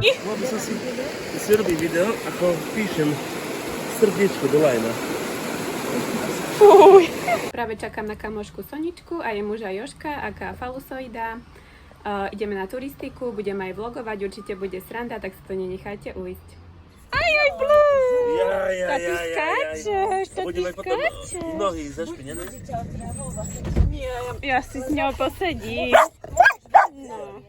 Mohol by som si robiť video, ako píšem srdiečko do lajna. Fuj. Práve čakám na kamošku Soničku a jej muža Jožka, aká falusoida. Ideme na turistiku, budem aj vlogovať, určite bude sranda, tak si to nenechajte ujsť. Aj, Blue! Tati skáčeš, tati skáčeš. Nohy zašpinené. Ja si s ňou posedím. No.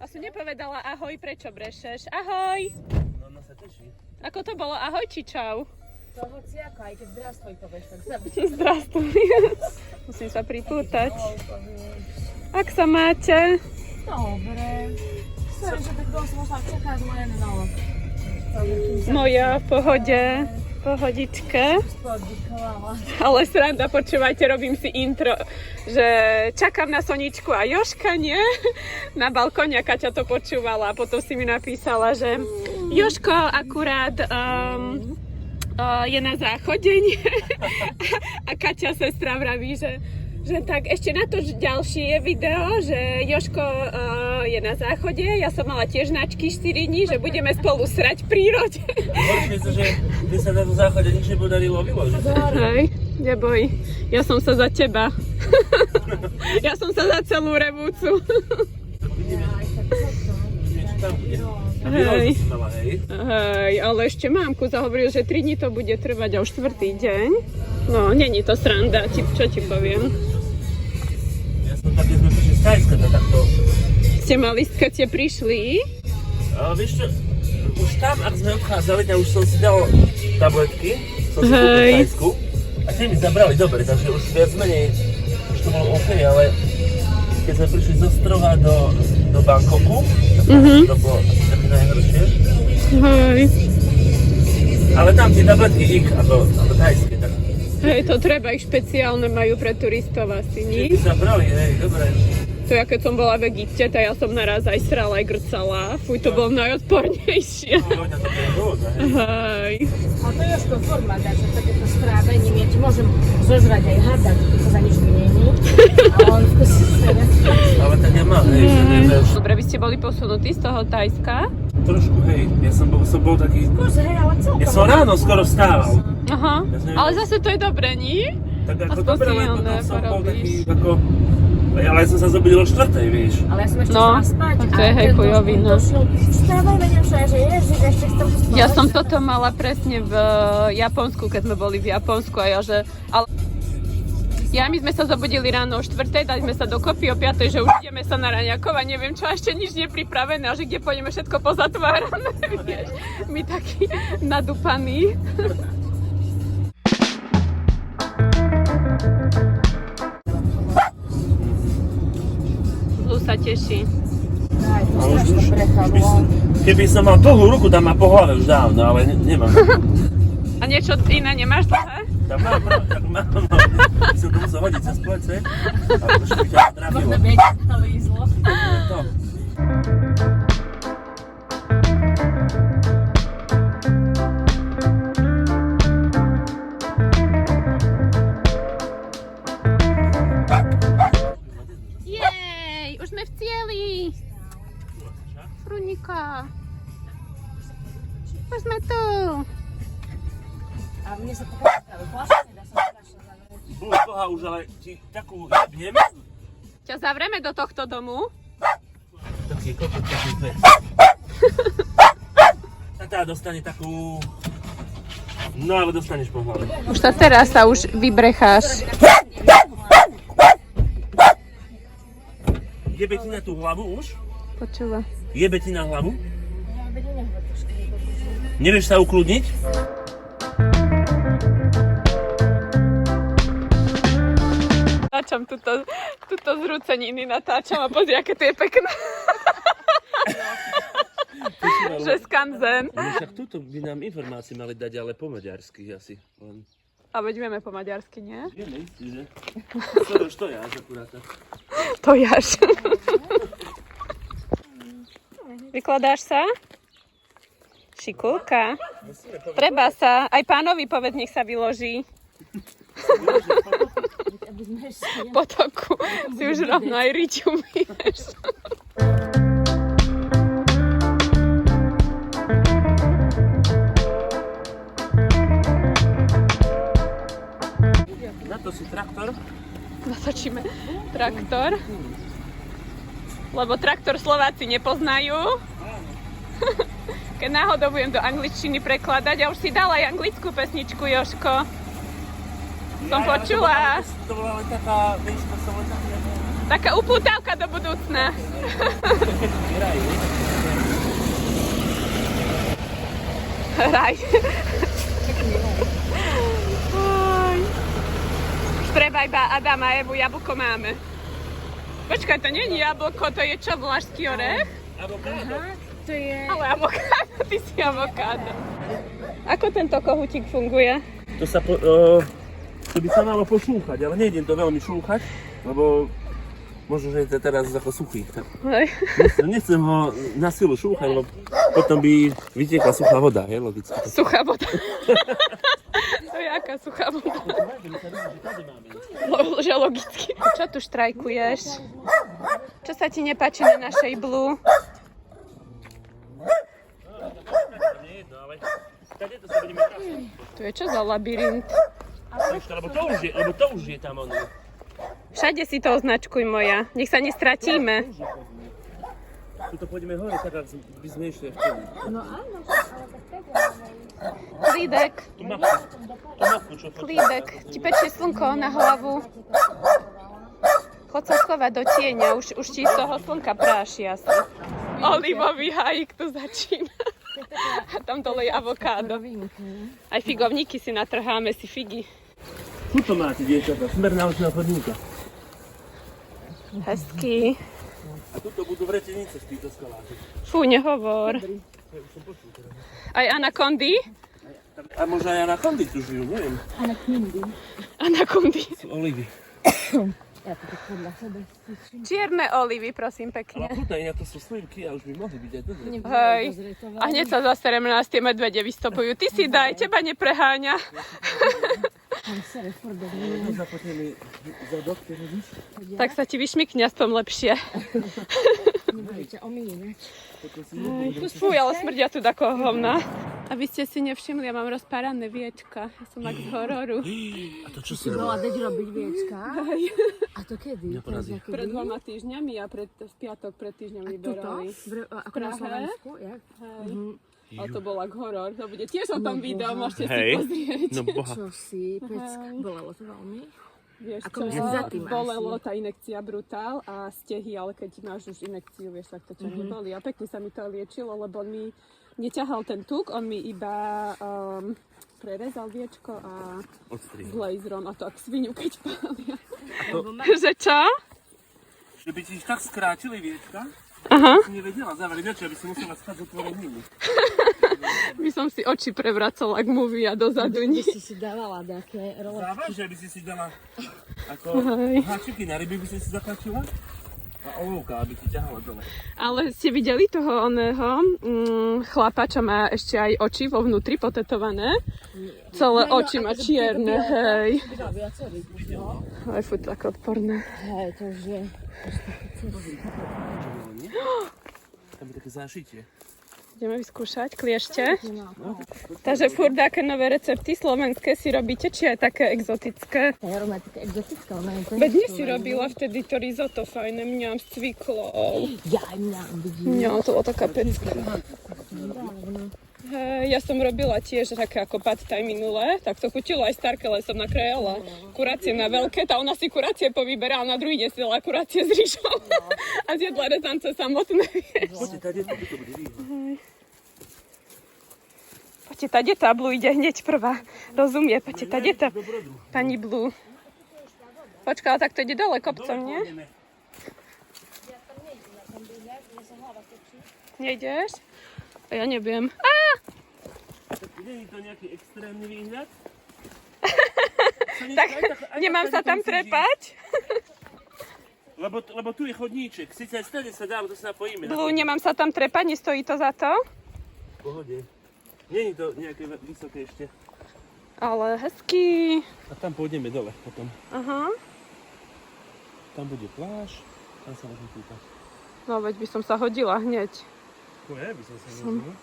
A som nepovedala ahoj, prečo brešeš? Ahoj! No, ona sa teší. Ako to bolo? Ahoj či čau? To hociako, aj keď zdrastoj povieš, tak sa Zdrastuj. Musím sa pripútať. Ak sa máte? Dobre. Sorry, že tak dlho som musela čakať moje novo. Moja v pohode. Pohodičke. Ale sranda, počúvajte, robím si intro, že čakám na Soničku a Jožka, nie? Na balkóne, a Kaťa to počúvala a potom si mi napísala, že Jožko akurát je na záchode, nie? A Kaťa, sestra, vraví, že tak ešte na to ďalšie video, že Jožko je na záchode, ja som mala tiež značky 4 dní, že budeme spolu srať v prírode. Horšie to, že by sa na tom záchode nič nepodarilo vyložiť. Hej, neboj, ja som sa za teba. Ja som sa za celú revúcu. Hej. Hej, ale ešte mámku zahovoril, že 3 dní to bude trvať a už 4. deň. No, není to sranda, čo ti poviem. Ja som tak, keď sme prišli z Thajska, to takto... Ste mali, keď ste prišli? Ale vieš čo, už tam, ak sme odchádzali, tak už som si dal tabletky, som si kúpil v Thajsku a tie mi zabrali dobre, takže už viac menej, už to bolo OK, ale keď sme prišli z ostrova do Bangkoku, to bolo asi také najhoršie. Hej. Ale tam tie tabletky ako thajské, tak... Hej, to treba, ich špeciálne majú pre turistov asi, nie? Tie zabrali, hej, dobre. To ja keď som bola v Egypte, tak ja som naraz aj srala, aj grcala. Fuj, to bolo najodpornejšie. No, to je rôzne, hej. Hej. A to je to forma, takže takéto strávením, ja ti môžem zožrať aj hada, to za nič mi není. A on to si sere. Ale tak ja mám, hej, že nevieš. Dobre, vy ste boli posunutí z toho Thajska? Trošku, hej, ja som bol taký... Hej, ale celkom. Ja som ráno skoro vstával. Aha, ale zase to je dobre, nie? Tak ako Aspoň dobre, si len oné potom som bol taký, porobíš. ako... Ale ja som sa zobudil o 4:00, vieš. Ale ja som ešte No, chcela spať. tak to je hej chujovina. Vstávaj, vedem sa, že ježiš, ešte chcem spať. Ja som toto mala presne v Japonsku, keď sme boli v Japonsku a ja, že... Ale... My sme sa zobudili ráno o 4:00, dali sme sa dokopy o 5:00, že už ideme sa na raňakov a neviem čo, ešte nič nepripravené a že kde pôjdeme všetko pozatvárané, vieš. My takí nadúpaní. Lu sa teší. Aj, to Ale strašná brecha, keby som mal dlhú ruku, tam má po hlave už dávno, ale nemám. A niečo iné nemáš dlhé? Tam mám, tak mám. Som to musel hodiť cez plece. A už by ťa trafilo. možno vedieť, to lízlo. To. Jej, už sme v cieli. Frunika. Už sme tu. A mne sa pokazí práve plášne, dá sa strašne zavrieť. Boha už, ale ti takú jebnem. Ťa zavrieme do tohto domu. Taký kokot, taký dve. Tá dostane takú... No ale dostaneš po hlave. Už sa teraz vybrecháš. Jebe ti na tú hlavu už? Počúva. Jebe ti na hlavu? Ja vedem, nechme trošky. Nevieš sa ukludniť? Natáčam tuto zrúceniny, natáčam a pozri, aké to je pekné. Že skanzen. No však túto by nám informácie mali dať, ale po maďarsky asi. Len... A veď vieme po maďarsky, nie? Vieme, že? Skoro to ja, akurát. To jaž. Vykladáš sa? Šikulka. Treba sa. Aj pánovi povedz, nech sa vyloží. Potoku si už rovno aj riť umieš. to si traktor. Natočíme traktor. Lebo traktor Slováci nepoznajú. Keď náhodou budem do angličtiny prekladať, a už si dala aj anglickú pesničku, Jožko. Som počula. To bola len taká, vieš, to som len Taká upútavka do budúcna. Raj. Už treba iba Adama a Evu, jablko máme. Počkaj, to nie je jablko, to je čo, vlašský orech? Avokádo. To je... Ale avokádo, ty si avokádo. Ako tento kohútik funguje? To by sa malo pošúchať, ale nejdem to veľmi šúchať, lebo možno, že je to teraz ako suchý. Tak Hej. nechcem ho na silu šúchať, lebo potom by vytiekla suchá voda, je logicky. Suchá voda. To je aká suchá voda? Že logicky. Čo tu štrajkuješ? Čo sa ti nepáči na našej Blue? Tu je čo za labyrint? Lebo to už je tam ono. Všade si to označkuj, moja. Nech sa nestratíme. Tuto pôjdeme hore, tak by sme išli vtedy. No áno, Klídek, Tú mapku, čo klídek. Ti pečie slnko na hlavu. Chod sa schovať do tieňa, už ti z toho slnka práši asi. Olivový hajík tu začína. A tam dole je avokádo. Aj figovníky si natrháme, si figy. Tuto máte, dievčatá, smer naučného chodníka. Hezký. A tuto budú vretenice z týchto skaláty. Fú, nehovor. Aj anakondy? A možno aj anakondy tu žijú, neviem. Anakondy. Sú olivy. Ja to tak podľa sebe stýčim. Čierne olivy, prosím, Ale pekne. chuta, inak to sú slivky a už by mohli byť aj dobre. Hej. A hneď sa zastereme, nás tie medvede vystopujú. Ty si daj, teba nepreháňa. Tam sere furt Tu zapotneme zadok, to vidíš? Tak sa ti vyšmykne aspoň lepšie. nebudete omíňať. Fú, ale smrdia tu takého hovna. Aby ste si nevšimli, ja mám rozpárané viečka. Ja som ak z hororu. A to čo si Si bola robí? deť robiť viečka? A to kedy? Neporazí. To je Pred kedy? 2 týždňami a v piatok pred týždňom Tuto? vyberali. Ako na Prahe? Slovensku? Jak? Hej. Ale to bol ak horor. To bude tiež o tom video, môžete si Hej. pozrieť. No boha. Čo si, pecka? Bolelo to veľmi? Vieš Ako čo, mesiac za tým bolelo asi. tá inekcia brutál a stehy, ale keď máš už inekciu, vieš, tak to ťa neboli. A pekne sa mi to liečilo, lebo on mi neťahal ten tuk, on mi iba prerezal viečko a Odstrih. s laserom a to ak svinu, keď pália. to- Že čo? Že by ti tak skrátili viečka, Aha, si nevedela zavrieť oči, aby si musela spať otvorenými. by som si oči prevracala, ak mluvia dozadu. Ty si si dávala také role. Závaž, že by si si dala ako Hej. háčiky na ryby by si si zatlačila a olovka, aby ti ťahala dole. Ale ste videli toho oného chlapa, čo má ešte aj oči vo vnútri potetované? Celé oči má čierne, hej. Byla viacerý, no. Ale furt tak odporné. Hej, to už je. Tam je také zášitie. Ideme vyskúšať kliešte. Takže furt aké nové recepty slovenské si robíte, či aj také exotické? Tá je rovná taká exotická, ona je Veď nie si robila vtedy to risotto fajné, mňam s cviklou. Ja mňam, vidím. Mňam, to bola taká pecka. Hej, ja som robila tiež také ako pad thai minulé, tak to chutilo aj starké, ale som nakrájala kurácie na veľké, tá ona si kurácie povyberala, na druhý deň si dala kurácie s rýžou a zjedla rezance samotné. Poďte, tady to bude výhod. Poďte, tade tá Blue ide hneď prvá, rozumie, poďte, tade tá pani Blue. Počka, ale tak to ide dole kopcom, nie? Nejdeš? Ja neviem. Nie je to nejaký extrémny výhľad? Tak nemám sa tam trepať? Lebo tu je chodníček, síce aj stade sa dá, ale to sa napojíme. Blue, nemám sa tam trepať, nestojí to za to? V pohode. Nie je to nejaké vysoké ešte. Ale hezký. A tam pôjdeme dole potom. Aha. Tam bude pláž, tam sa môžeme kúpať. No veď by som sa hodila hneď. By som sa rozumel.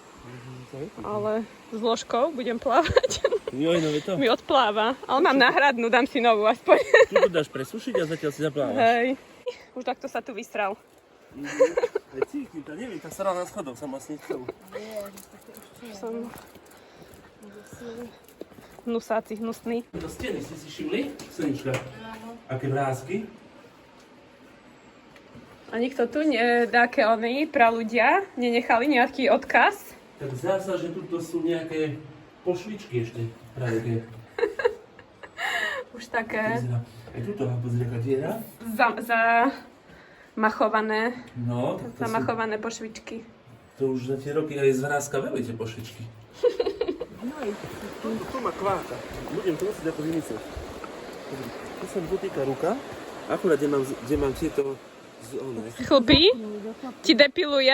Ale s ložkou budem plávať. Joj, no je to. Mi odpláva. Ale mám náhradnú, dám si novú aspoň. Tu to dáš presušiť a zatiaľ si zaplávaš. Hej. Už takto sa tu vysral. Cítim to, neviem, tak sa na schodok som vlastne chcel. Som hnusáci, hnusný. Do steny ste si všimli? Slnička. Aké vrásky. A nikto tu, dáke oni, praľudia, nenechali nejaký odkaz? Tak zdá sa, že tuto sú nejaké pošvičky ešte. Práve Už také aj tuto, pozri, aká diera. zamachované, No, tak to, zamachované pošvičky. to už za tie roky aj z vrázka veľmi tie pošvičky. Tu má kváka. Budem to musieť ako vymyslieť. Tu sa mi dotýka ruka. Akurát, kde mám tieto Chlpy ti depiluje?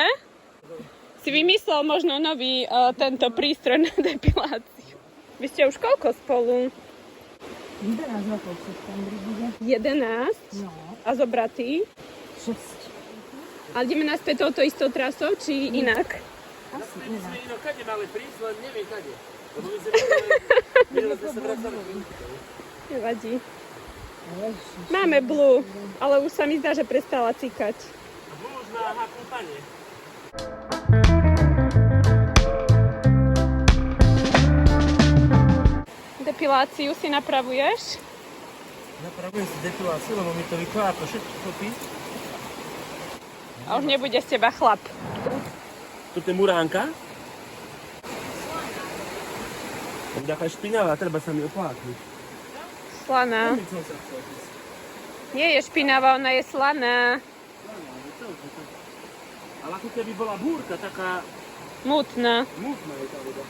Si vymyslel možno nový tento prístroj na depiláciu. Vy ste už koľko spolu? 11 rokov v septembri bude. 11? No, A zobratý? 6. A ideme naspäť touto istou trasou, či inak? Asi My inak. sme inak kade mali prísť, len neviem kade. Lebo my sme sa vracali. Nevadí. Ježiš. Máme Blue, ale už sa mi zdá, že prestala cikať. Už na hakúpanie. Depiláciu si napravuješ? Napravujem si depiláciu, lebo mi to vykladá to všetko chlpy. A už nebude z teba chlap. Toto je muránka. Je taká špinavá, treba sa mi opláknuť. Slaná. Nie je špinavá, ona je slaná. Ale ako keby bola búrka, taká Mutná. mutná je tá voda.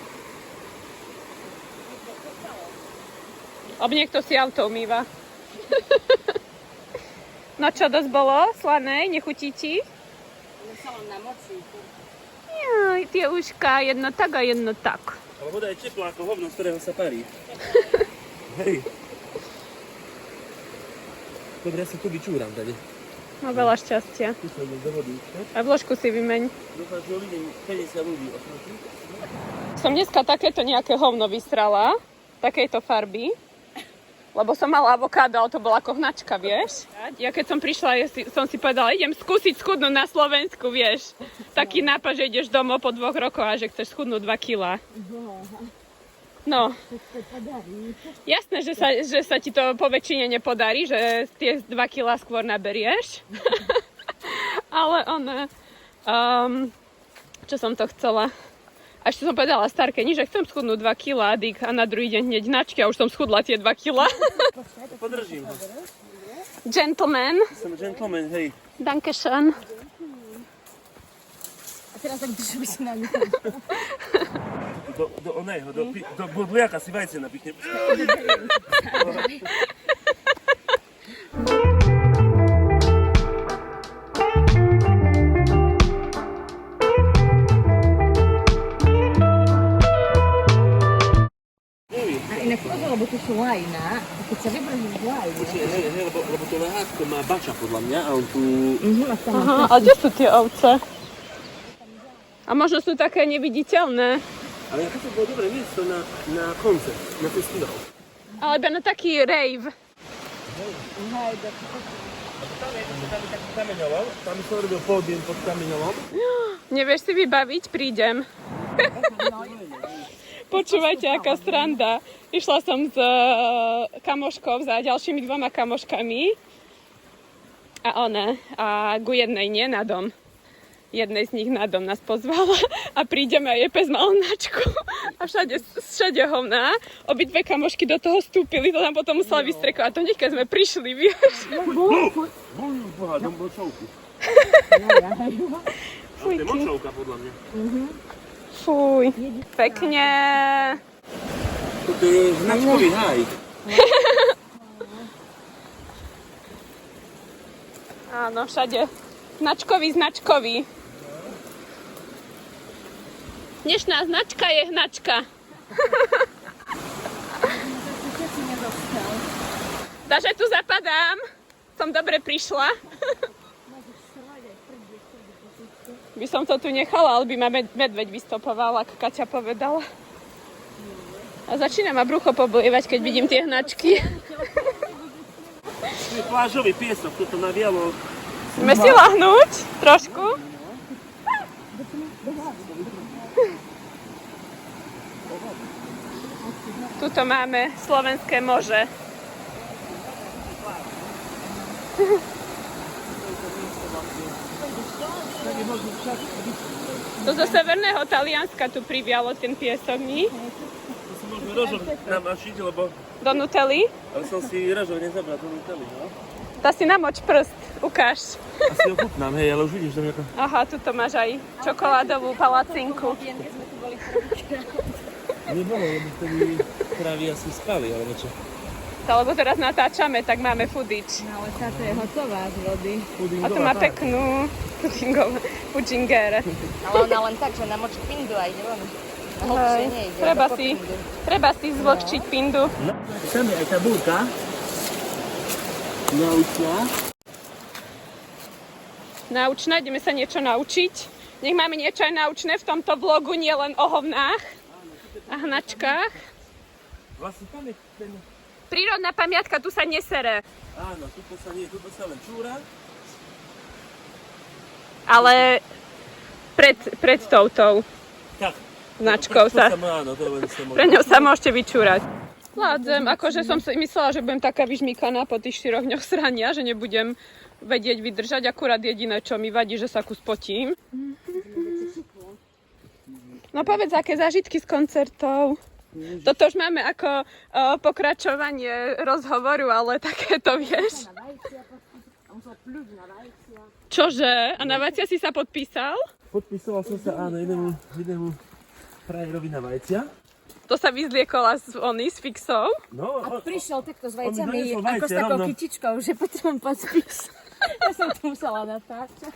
Ob niekto si auto umýva. No čo, dosť bolo? Slané? Nechutí ti? Sa len namočí. Jaj, tie uška, jedno tak a jedno tak. Ale voda je teplá ako hovno, z ktorého sa parí. Hej. Dobre, ja sa tu vyčúram tady. Má veľa šťastia. Tu sa idem do vody. A vložku si vymeň. Dúfam, že vidím 50 ľudí oproti. Som dneska takéto nejaké hovno vystrala. Takejto farby. Lebo som mala avokádo, ale to bola ako hnačka, vieš. Ja keď som prišla, som si povedala, idem skúsiť schudnúť na Slovensku, vieš. Taký nápad, že ideš domov po 2 rokoch a že chceš schudnúť 2 kg. No, jasné, že sa ti to po väčšine nepodarí, že tie 2 kg skôr naberieš. Ale čo som to chcela? A ešte som povedala starke, že chcem schudnúť 2 kg, a na druhý deň hneď hnačky a už som schudla tie 2 kg. Podržím ho. Gentleman. Som gentleman, hej. Dankeschön. A teraz tak by si na ňu Do oného, do bodliaka si vajce napichnem. A inak pozor, lebo tu sú lajna. A keď sa vybražíš z lajny. Hej, lebo to lehátko má bača podľa mňa a on tu... Aha, a kde sú tie ovce? A možno sú také neviditeľné. Ale ako to bolo dobré miesto na koncert, na festival. Alebo na taký rave. Tam je taký kameňolom, tam som robil pódium pod kameňolom. Nevieš si vybaviť? Prídem. Počúvajte, aká sranda. Išla som s kamoškou za ďalšími 2 kamoškami. A ku jednej nie na dom. Jednej z nich na dom nás pozvala a prídeme a je pes mal hnačku a všade hovná. Obidve kamošky do toho vstúpili, to tam potom musela vystrekovať. A to hneď, keď sme prišli, vieš. Boha, dom bol čovky. To je Fujky. močovka podľa mňa. Fuj, pekne. Toto je značkový haj. Áno, všade. Značkový. Dnešná značka je hnačka. Takže tu zapadám. Som dobre prišla. By som to tu nechala, ale by ma medveď vystopoval, ako Kaťa povedala. A začína ma brucho poblievať, keď vidím tie hnačky. Tu je plážový piesok, toto navialo. Sme si lahnúť trošku. Tuto máme slovenské može. To zo severného Talianska tu privialo ten piesok, nie? To si môžeme rožok namašiť, lebo... Do Nutelly? Ale som si rožok nezabral do Nutelly, no. Tá si namoč prst, ukáž. Asi ho chutnám, hej, ale už vidíš, že mi ako... Aha, tuto máš aj čokoládovú palacinku. Nebolo, lebo vtedy krávy asi spali, alebo čo? Lebo teraz natáčame, tak máme footage. No ale táto je hotová z vody. A tu má peknú pudžingere. Ale ona len tak, že namočí pindu a ide von. A hlbšie nejde. Treba si zvlhčiť pindu. No, tam je aj tá búrka. Naučná. Naučná, ideme sa niečo naučiť. Nech máme niečo aj naučné v tomto vlogu, nie len o hovnách a hnačkách. Vlastne tam je ten... Prírodná pamiatka, tu sa nesere. Áno, tuto sa nie, tuto sa len čúra. Ale pred touto Tak. značkou sa... Áno, to len sa Pre ňou sa môžete vyčúrať. Vládzem, akože som si myslela, že budem taká vyžmýkaná po tých 4 dňoch srania, že nebudem vedieť vydržať. Akurát jediné, čo mi vadí, že sa kus potím. No povedz, aké zážitky z koncertov. Toto už máme ako pokračovanie rozhovoru, ale takéto vieš. Čože? A na vajcia si sa podpísal? Podpísal som sa, áno, jednému frajerovi na vajcia. To sa vyzliekola s fixou. No, A prišiel takto s on mi vajcami, doniesol ako s vajce takou rovno. kytičkou, že potrebujem podpis. Ja som to musela natáčať.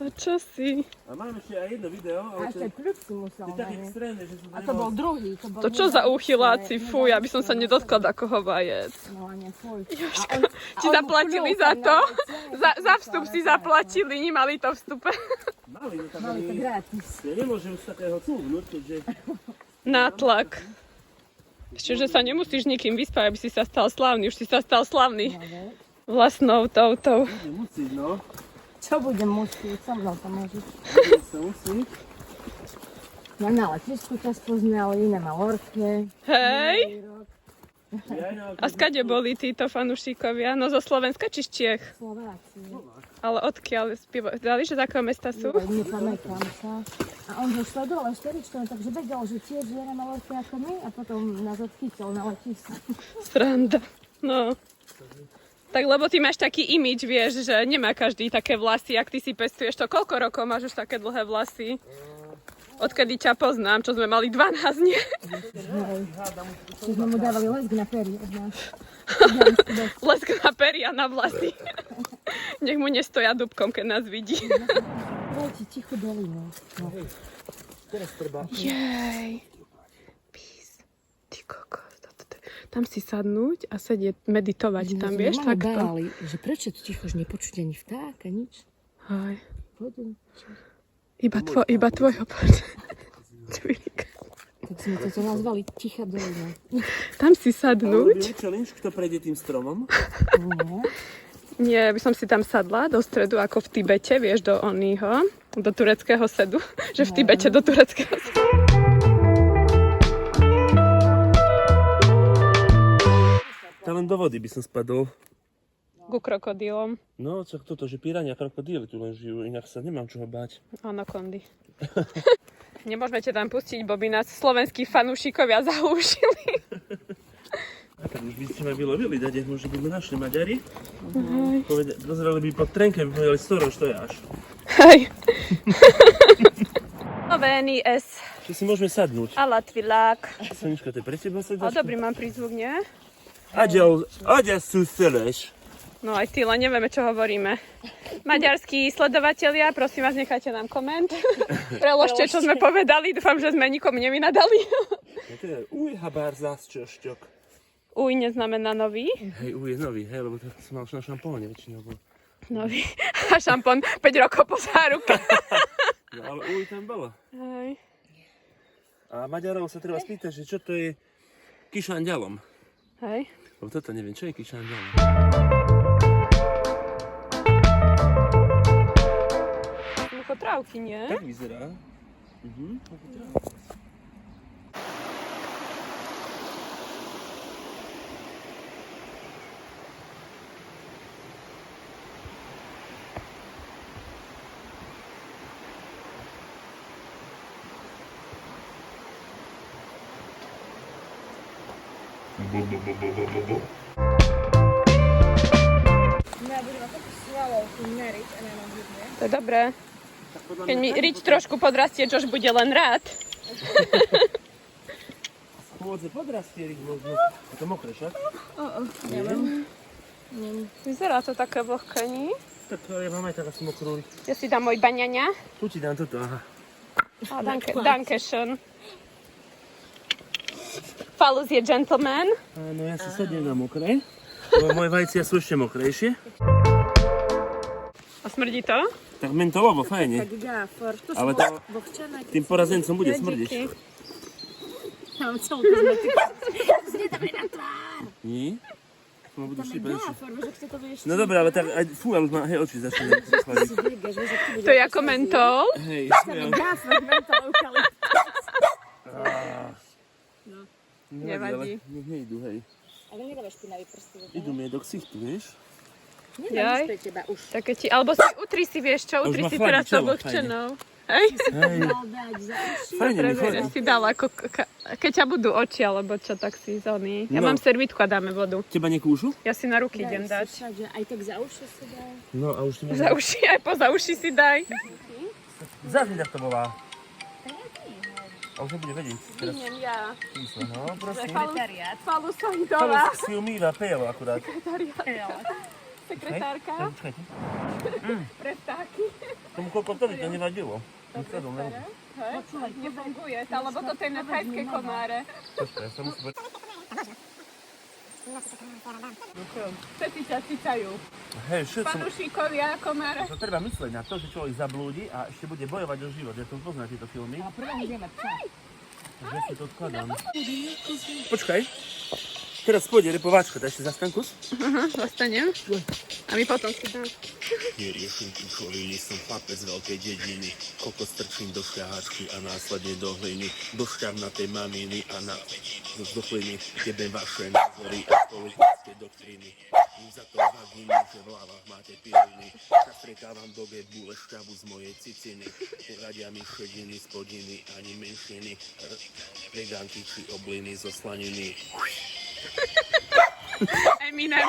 To čo si? A mám ešte aj jedno video, A ale to ešte je kľúč si musela tak nájsť. extrémne, že som A to bol druhý. To čo za úchyláci? Fuj, aby som sa nedotkla takoho vajec. No a nie, fuj. Ti zaplatili za to? Za vstup si zaplatili, nemali to vstupe. mali, no tam Mali to ani... gratis. Ja nemôžem z takého cúvnuť, keďže... Nátlak. Ešte, že sa nemusíš nikým vyspať, aby si sa stal slávny. Už si sa stal slávny vlastnou toutou. Musíš, no. Čo budem musieť? So mnou to môžeš. Sa musí. Ja na letisku ťa spoznali, na Malorke. Hej! Ja A skade boli títo fanúšikovia? No zo Slovenska či z Čiech? Slováci. Ale odkiaľ dali, že z akého mesta sú? Nepamätám sa. A on zo sledoval šteričkou, takže vedel, že tiež je na Malorke ako my a potom nás odchytil na letisku. Sranda. No. Tak lebo ty máš taký imidž, vieš, že nemá každý také vlasy, ak ty si pestuješ to. Koľko rokov máš už také dlhé vlasy? Odkedy ťa poznám, čo sme mali 12, nie? Čiže sme mu dávali lesk na pery od nás. Lesk na peria na vlasy. Nech mu nestoja dubkom, keď nás vidí. Dajte tichú dolinu. No. Teraz treba. Jej. Pís. Ty kokos. Tam si sadnúť a sedieť, meditovať tam, vieš, takto. Báli, že prečo tu ticho, že nepočuť ani vtáka, nič. Hej. Poďme. Iba tvojho Čvilíka. Tak sme to nazvali tichá dolina. Tam si Robíme sadnúť. challenge, kto prejde tým stromom. No. Nie, by som si tam sadla do stredu, ako v Tibete, vieš, do tureckého sedu. Že v Tibete do tureckého sedu. Tam len do vody by som spadol. Ku krokodílom. No, čo toto, že pirania, krokodíly tu len žijú, inak sa nemám čoho báť. Anakondy. Nemôžeme ťa tam pustiť, bo by nás slovenskí fanúšikovia zahúšili. A tak už by ste ma vylovili, dať, možno by ma našli Maďari. Dozreli by pod trenke, by povedali, Soros, to je až. Hej. Slovény S. Že si môžeme sadnúť. A Latvilák. Sonička, to je pre teba A sedačka? dobrý mám prízvuk, nie? Aďa sú seleš. No aj ty, len nevieme, čo hovoríme. Maďarskí sledovatelia, prosím vás, nechajte nám koment. Preložte, čo sme povedali. Dúfam, že sme nikomu nevynadali. No to je ujhabár zás čošťok. Uj neznamená nový. Hej, je nový, hej, lebo to som mal už na šampóne väčšinou. Nový. A šampón 5 rokov po záruke. No ale uj tam bolo. Hej. A Maďarov sa treba spýtať, že čo to je kišanďalom. Hej. Lebo toto neviem, čo je kišanďalom. Muchotrávky, nie? Tak vyzerá. Ja budem ako svalov tu meriť a nemám vidieť. To je dobré. Keď mi Rič trošku podrastie, Jož bude len rád. Pôvodze podrastie Rič možno. Je to mokré však? Neviem. Vyzerá to také vlhké, nie? Tak ja mám aj tak asi mokrú Rič. Ja si dám môj baňaňa. Tu ti dám toto, aha. Danke schön. Falus je gentleman. No ja si sadnem na mokré. Lebo moje vajcia sú ešte mokrejšie. A smrdí to? Tak mentolovo, fajne. Tak gáfor. To Ale sú to- bohčané. Tým porazencom bude smrdiť. Mám celú kozmetiku. Zjedame na tvár. Nie? To ma budú Tam je šípať ešte. gáfor, že chce to vieš. No dobré, ale tak aj, fú, ale už ma, hej, oči začali skladiť. To je ako mentol. Hej, ja. Gáfor, mentol, eukalyptus. Nevadí. Nech nejdu, hej. Ale nedávaj špinavý prsty. Idú mi do ksichtu, vieš? Nedám už pre teba už. Také ti, alebo si utri si, vieš čo, A už utri ma si chladí teraz to čelo, vlhčenou. Hej? Hej, Mal dať za uši. fajne mi chodí. Si dala, ako, keď ťa budú oči, alebo čo, tak si zóny. Ja No. mám servítku a dáme vodu. Teba nekúšu? Ja si na ruky idem Daj dať. si všade, aj tak za uši si daj. No a už ti Za uši, aj poza uši si daj. Zazni, tak to volá. A už nebude vedieť. Teraz Vyniem ja. číslo, no prosím. Falu Sojdová. Falus si umýva pelo akurát. Sekretárka. Tak, počkajte. Pre vtáky. Tomu kokotovi to nevadilo. Nikto ne. Hej? Nefunguje, lebo toto je na thajské komáre. Počkaj, ja sa musím... Všetci ťa cítajú. Hej, všetko. Panušíkovia, komáre. To treba myslieť na to, že človek zablúdi a ešte bude bojovať o život. Ja to poznám tieto filmy. A prvé ideme psa. Takže ja si to odkladám. Počkaj. Teraz pôjde repováčka, daj ešte zastan kus. Zastanem. A my potom si dáme. Neriešim kučoviny, som chlapec z veľkej dediny. Kokos strčím do šľahačky a následne do hliny. Do šťavnatej maminy a na zdochliny. Jebem vaše názory a politické doktriny. Im za to vadí, že v hlavách máte piliny. Zastrekávam do gebule šťavu z mojej ciciny. Poradia mi šediny, spodiny, ani menšiny. Vegánky či obliny zo slaniny. Eminem.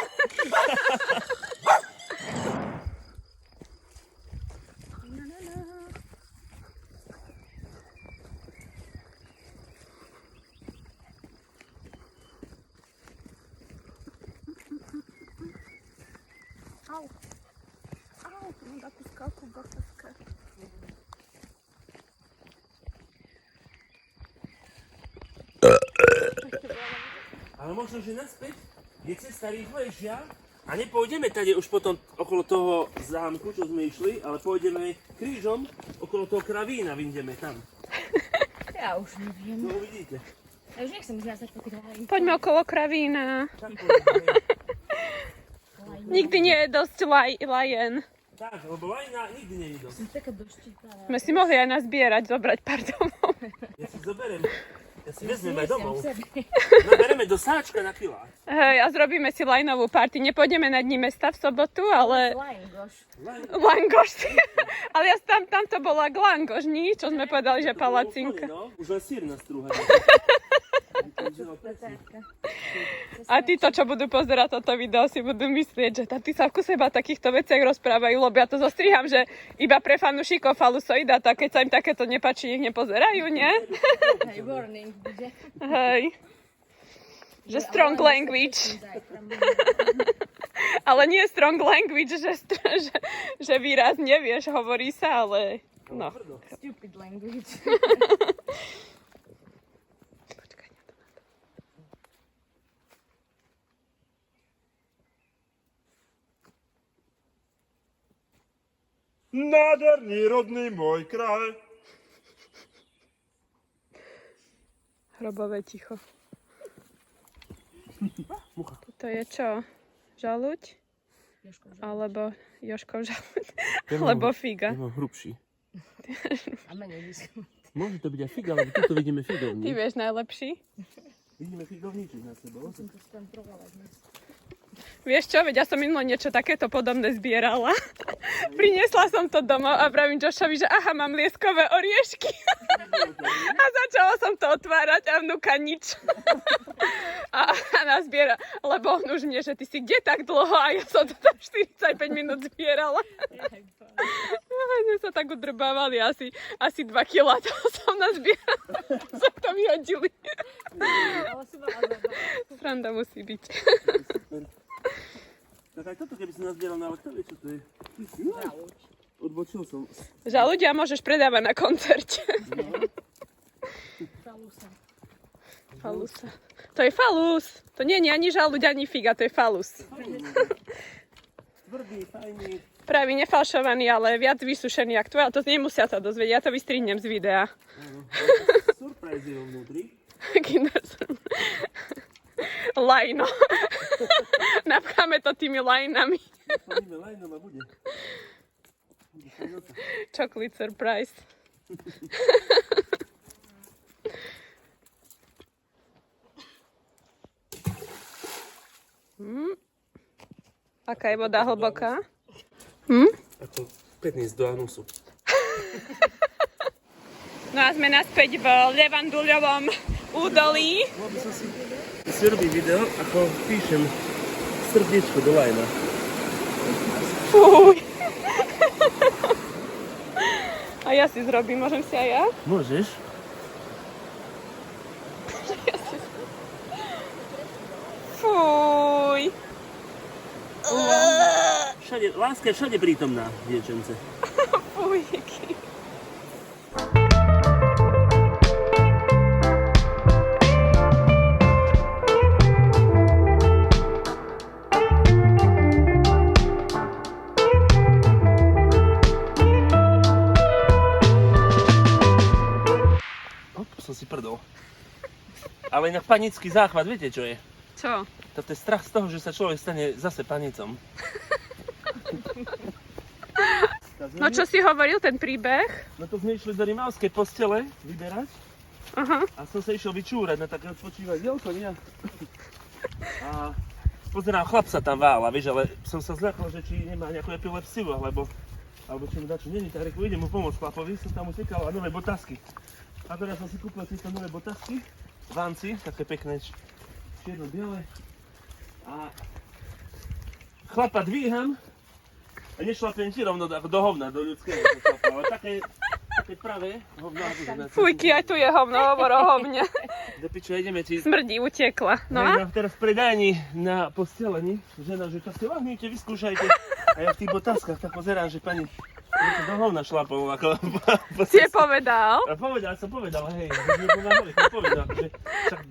Au. Au, mám takú skalku v bokoske. Ale možno, že naspäť je cesta rýchlejšia a nepôjdeme tady už potom okolo toho zámku, čo sme išli, ale pôjdeme krížom okolo toho kravína, vyjdeme tam. Ja už neviem. To uvidíte. Ja už nechcem už násať po tých lajnkách. Poďme okolo kravína. Tak pôjdeme. Nikdy nie je dosť lajen. Tak, lebo lajna nikdy nie je dosť. Som taká doštípaná. My si mohli aj nazbierať, zobrať pár domov. Ja si zoberiem, ja si vezmem aj domov. Sebe. Nabereme do sáčka na kilá. Hej, a zrobíme si lajnovú party. Nepôjdeme na dní mesta v sobotu, ale... Lajngoš. Langoš. Ale ja tam to bola glangoš, nie? Čo sme povedali, že palacinka. No, už len sír nastrúhať. A títo, čo budú pozerať toto video, si budú myslieť, že tí sa v kuse iba o takýchto veciach rozprávajú, lebo ja to zostriham, že iba pre fanúšikov Falusoida, tak keď sa im takéto nepáči, nech nepozerajú, nie? Hej, warning bude. Hej. Že strong language. Ale nie strong language, že výraz nevieš, hovorí sa, ale no. Stupid language. Nádherný rodný môj kraj. Hrobové ticho. Mucha. To je čo? Žaluď? Jožko, že- Alebo Jožkov žaluď? Ja mám- Alebo figa? Ja mám hrubší. A menej vysnú. Môže to byť aj figa, ale tuto vidíme Ty figovník. vieš najlepší? Vidíme figovníček na sebou. Som to skontrolovala dnes. Vieš čo, veď ja som minulo niečo takéto podobné zbierala. Priniesla som to domov a pravím Jošovi, že aha, mám lieskové oriešky. A začala som to otvárať a vnúka nič. A nazbiera, lebo on už mne, že ty si kde tak dlho a ja som to tam 45 minút zbierala. My sme sa tak udrbávali asi 2 kg a toho som nazbierala. Som to vyhodili. Ale si bola zabavná. Sranda musí byť. Tak aj toto, keby si nazbieral na kto vie, čo to je? Žaluď. Odbočil som. Že ľudia môžeš predávať na koncerte. Falusa. Falusa. To je falus. To nie je ani žaluď, ani figa, to je falus. Tvrdý, fajný. Pravý nefalšovaný, ale viac vysušený ako tvoj, ale to nemusia sa dozvedieť, ja to vystrihnem z videa. Surprise je vnútri. Kinder Lajno. Napcháme to tými lajnami. Chodíme lajnom a bude. Chocolate surprise. Aká je voda hlboká? Ako pekný z do anusu. No a sme naspäť v Levanduľovom údolí. Mal by som si robiť video, ako píšem srdiečko do lajna. Fuj. A ja si zrobím, môžem si aj ja? Môžeš? Fuj. Všade, láska je všade prítomná, dievčence. Fujky. Som si prdol. Ale inak panický záchvat, viete čo je? Čo? To je strach z toho, že sa človek stane zase panicom. No čo si hovoril, ten príbeh? No to sme išli do rimavskej postele vyberať Aha. a som sa išiel vyčúrať na také odpočívateľko, nie? A pozerám, chlap sa tam vála, vieš, ale som sa zľakol, že či nemá nejakú epilepsiu, alebo či mu dačo není, tak reku, idem mu pomôcť chlapovi, som tam utekal a nové botasky. A teraz som si kúpil tieto nové botasky, Vanci, také pekné, čierno-biele. A chlapa dvíham a nešlapem ti rovno do hovna, do ľudského chlapa, ale také pravé hovno. Fujky, aj tu je hovno, hovor o hovne. Do piče, ideme ti... Smrdí, utekla. No a? Teraz v predajni na postelení, žena, že to si lahnite, vyskúšajte. A ja v tých botaskách tak pozerám, že pani do hovna šlapol, ako... Si je povedal? A som povedal, hej, že mi pomáhali, som povedal, že však...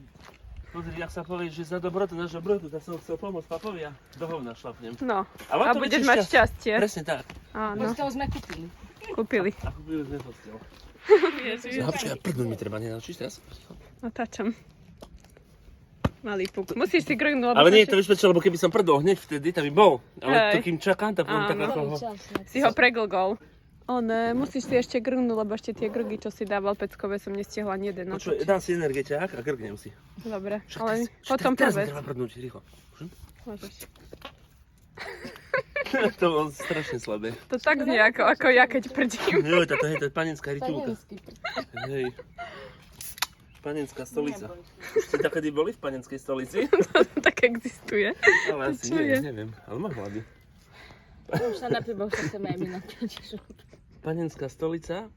Pozri, jak sa povie, že za dobrotu nášho brotu, tak som chcel pomôcť papovi a do hovna šlapnem. No. on A to budeš vyššie mať šťastie. Presne tak. Áno. Postel sme kúpili. Kúpili. A kúpili sme postel. Ježiš. No počkaj, prdnúť mi treba, nenaučíš teraz? Natáčam. Malý puk. Musíš si grgnúť, Ale nie je to vyšpečo, lebo keby som prdol hneď vtedy, tak by bol. Ale Hej. to kým čakám, tak mám tak Áno. ako ho... si ho preglgol. Musíš si ešte grgnúť, lebo ešte tie grgy, čo si dával peckové, som nestihla ani jeden Počuj, natočiť. dám si energetiák a grgnem si. Dobre, Však ale teraz- potom teraz mi povedz. treba prdnúť, rýchlo. Môžeš. To bolo strašne slabé. To tak znie ako ja, keď prdím. Jo, táto hej, to je panenská rytulka. Panenský. Hej. Panenská stolica. Už ste takedy boli v panenskej stolici? Tak existuje. Ale asi čo nie, je? neviem. Ale mohla by. Už sa napíbal, že chceme aj my natočiť. Panenská stolica.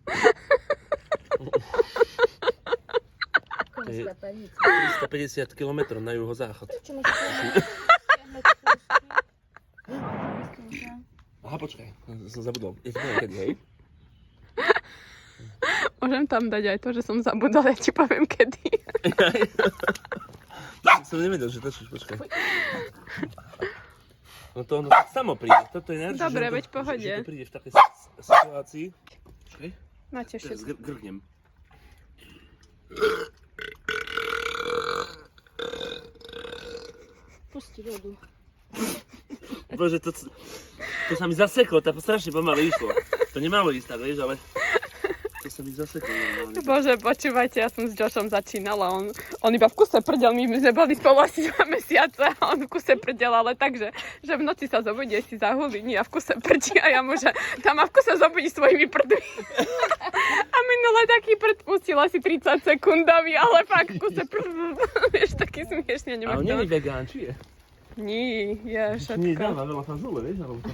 To je 350 km na juhozáchod. Čo máš Aha, počkaj, som zabudol. Je to kedy, hej? Môžem tam dať aj to, že som zabudol, ja ti poviem kedy. Som nevedel, že točíš, počkaj. No to ono tak samo príde. Toto je najhoršie, Dobre, že veď v pohode. Že to príde v takej situácii. Čakaj, Máte teraz všetko. grknem. Pusti vodu. Bože, to sa mi zaseklo, to strašne pomaly išlo. To nemalo ísť tak, vieš, ale to sa mi zaseklo. normálne. Bože, počúvajte, ja som s Joshom začínala, on iba v kuse prdel, my sme boli spolu asi 2 mesiace a on v kuse prdel, ale tak, že v noci sa zobudí, si zahulí, nie, a v kuse prdí a ja mu, že tam ma v kuse zobudí svojimi prdmi. A minule taký prd pustil asi 30 sekundový, ale fakt v kuse vieš, taký smiešne, A nemá on nie je to. vegán, či je? Nie, je Nie všetko. dáva veľa fazole, vieš, alebo to?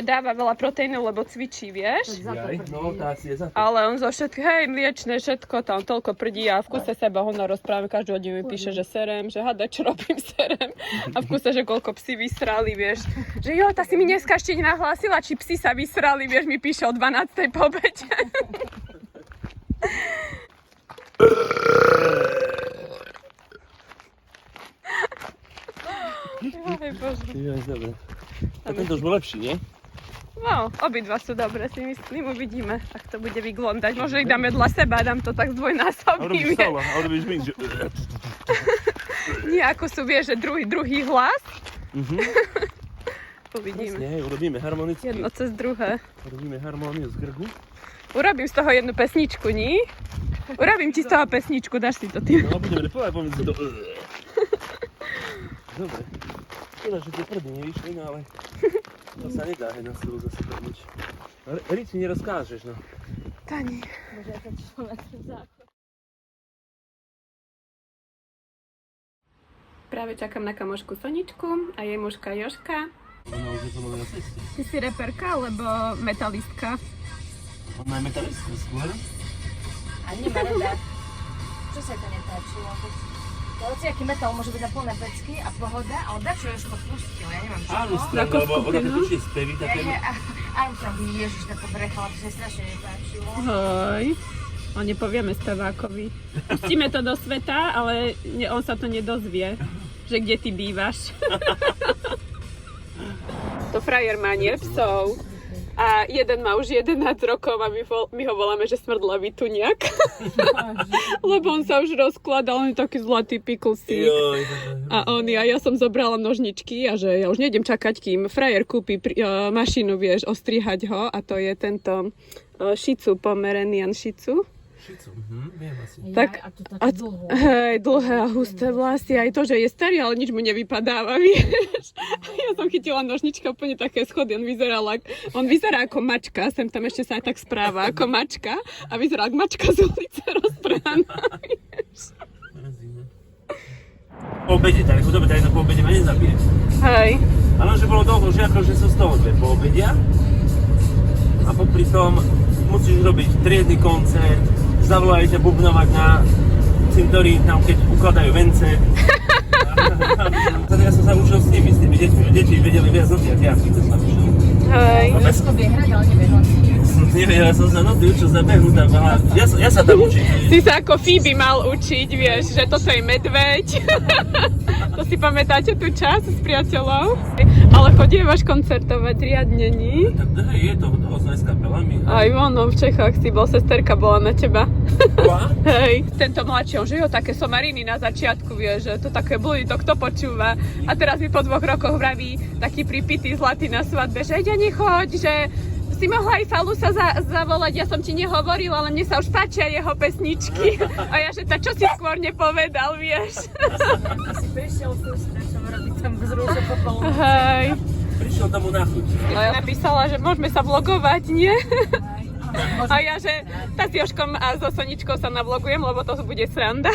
Dáva veľa proteínov, lebo cvičí, vieš? Jaj, no to asi je za to. Ale on zo všetko, hej, mliečne, všetko, tam toľko prdí a v kuse seba ho rozprávame, každú hodinu mi píše, že serem, že hada, čo robím, serem. A v kuse, že koľko psi vysrali, vieš. Že jo, tá si mi dneska ešte nenahlásila, či psi sa vysrali, vieš, mi píše o 12. po obede. Aj bože. Jaj, dobre. A tento už bol lepší, nie? No, obidva sú dobré, si myslím, uvidíme, ak to bude vyglądať. Možno ich dáme dla seba, dám to tak A zdvojnásobím. robíš solo, a robíš mix, že... Nie, ako sú, vieš, že druhý hlas. Mhm. Uvidíme. Jasne, hej, urobíme harmonicky. Jedno cez druhé. Urobíme harmóniu z grgu. Urobím z toho jednu pesničku, nie? Urobím ti z toho pesničku, dáš si to ty. No, budeme repovať pomedzi to... Dobre. Škoda, že tie prdy nevyšli, no ale... To sa nedá, hej, na silu zase prnič. Rici nerozkážeš, no. Tani. Bože, to človek záchod. Práve čakám na kamošku Soničku a jej mužka Jožka. Ona už je pomaly na ceste. Ty si reperka alebo metalistka? Ona je metalistka skôr. A nemá rada. Čo sa to netáčilo? To hociaký metal môže byť na plné pecky a pohoda, ale dačo už to pustil, ja neviem čo. Armstrong, Ako alebo ona skupinu? keď učí spevy, tak je... Armstrong, ježiš, to pobrechala, to sa mi strašne nepáčilo. Hoj. O, nepovieme spevákovi. Pustíme to do sveta, ale on sa to nedozvie, že kde ty bývaš. To frajer má nie psov. A jeden má už 11 rokov a my ho voláme, že smrdlavý tuniak. Lebo on sa už rozkladal, on je taký zlatý piklsík. Joj, A ja som zobrala nožničky a že ja už nejdem čakať, kým frajer kúpi mašinu, vieš, ostrihať ho. A to je tento Shih Tzu, Pomeranian Shih Tzu. Šicu, viem asi. Tak- A to také dlhé. Hej, dlhé a husté vlasy, aj to, že je starý, ale nič mu nevypadáva, vieš. Ja som chytila nožnička, úplne také schody, on vyzerá ako mačka, sem tam ešte sa aj tak správa ako mačka a vyzerá ako mačka z ulice roztrhaná, vieš. Mrazíme. Po obede, tak dobre, tak po obede ma nezabije. Hej, Ale že bolo dlho, že akože sú z toho dve po obedia. A popri tom musíš robiť triedny koncert, zavolajú ťa bubnovať na cintorín, tam keď ukladajú vence. Ja som sa učil s tými deťmi, že deti vedeli viac noty, ako ja, keď som sa učil. hej. Jožko vie hrať, ale nevie noty. Nevedel som sa noty učil zabehnúť tam. Ja sa tam učím. Si sa ako Phoebe mal učiť, vieš, že toto je medveď. To si pamätáte tú časť s priateľov? Ale chodievaš koncertovať riadne, nie? Tak hej, je to ozaj s kapelami. Aj ono, v Čechách si bol, sesterka bola na teba. Bola? Hej, tento mladší, on, že jo, také somariny na začiatku, vieš, že to také blúdy, to kto počúva. A teraz mi po 2 rokoch vraví taký pripitý zlatý na svadbe, že ide nechoď, že si mohla aj Falusa zavolať, ja som ti nehovorila, ale mne sa už páčia jeho pesničky. A ja, že tá čo si skôr nepovedal, vieš. Si prišiel tu strašne robiť tam vzrúše popolnú. Hej. Prišiel tomu na chuť. No ja napísala, že môžeme sa vlogovať, nie? A ja, že tá s Jožkom a so Soničkou sa navlogujem, lebo to bude sranda.